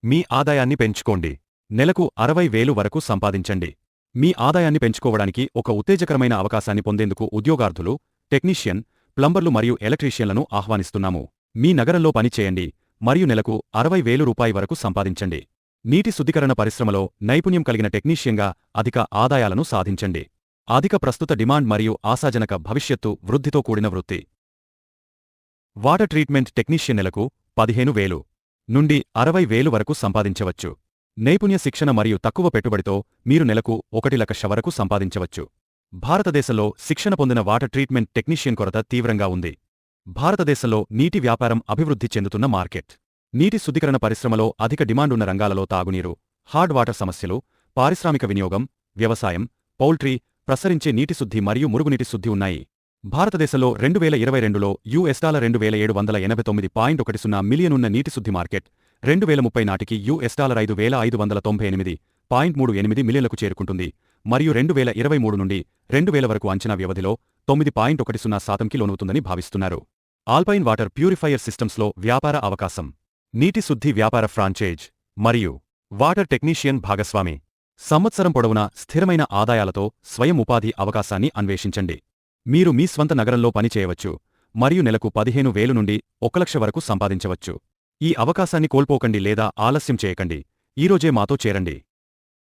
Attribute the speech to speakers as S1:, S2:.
S1: మీ ఆదాయాన్ని పెంచుకోండి. నెలకు 60,000 వరకు సంపాదించండి. మీ ఆదాయాన్ని పెంచుకోవడానికి ఒక ఉత్తేజకరమైన అవకాశాన్ని పొందేందుకు ఉద్యోగార్థులు, టెక్నీషియన్, ప్లంబర్లు మరియు ఎలక్ట్రీషియన్లను ఆహ్వానిస్తున్నాము. మీ నగరంలో పని చేయండి మరియు నెలకు 60,000 రూపాయి వరకు సంపాదించండి. నీటి శుద్ధీకరణ పరిశ్రమలో నైపుణ్యం కలిగిన టెక్నీషియన్గా అధిక ఆదాయాలను సాధించండి. అధిక ప్రస్తుత డిమాండ్ మరియు ఆశాజనక భవిష్యత్తు వృద్ధితో కూడిన వృత్తి. వాటర్ ట్రీట్మెంట్ టెక్నీషియన్ నెలకు 15,000 నుండి 60,000 వరకు సంపాదించవచ్చు. నైపుణ్య శిక్షణ మరియు తక్కువ పెట్టుబడితో మీరు నెలకు 1,00,000 వరకు సంపాదించవచ్చు. భారతదేశంలో శిక్షణ పొందిన వాటర్ ట్రీట్మెంట్ టెక్నీషియన్ కొరత తీవ్రంగా ఉంది. భారతదేశంలో నీటి వ్యాపారం అభివృద్ధి చెందుతున్న మార్కెట్. నీటి శుద్ధీకరణ పరిశ్రమలో అధిక డిమాండున్న రంగాలలో తాగునీరు, హార్డ్ వాటర్ సమస్యలు, పారిశ్రామిక వినియోగం, వ్యవసాయం, పౌల్ట్రీ, ప్రసరించే నీటి శుద్ధి మరియు మురుగునీటి శుద్ధి ఉన్నాయి. భారతదేశంలో 2022లో $789.10 మిలియన్ ఉన్న నీటి శుద్ధి మార్కెట్ 2030 నాటికి $5,598.38 మిలియన్లకు చేరుకుంటుంది మరియు 2023 నుండి 2000 వరకు అంచనా వ్యవధిలో 9.10%కి లోనవుతుందని భావిస్తున్నారు. ఆల్పైన్ వాటర్ ప్యూరిఫైయర్ సిస్టమ్స్లో వ్యాపార అవకాశం. నీటి శుద్ధి వ్యాపార ఫ్రాంచైజ్ మరియు వాటర్ టెక్నీషియన్ భాగస్వామి. సంవత్సరం పొడవునా స్థిరమైన ఆదాయాలతో స్వయం ఉపాధి అవకాశాన్ని అన్వేషించండి. మీరు మీ స్వంత నగరంలో పనిచేయవచ్చు మరియు నెలకు 15,000 నుండి 1,00,000 వరకు సంపాదించవచ్చు. ఈ అవకాశాన్ని కోల్పోకండి లేదా ఆలస్యం చేయకండి. ఈరోజే మాతో చేరండి.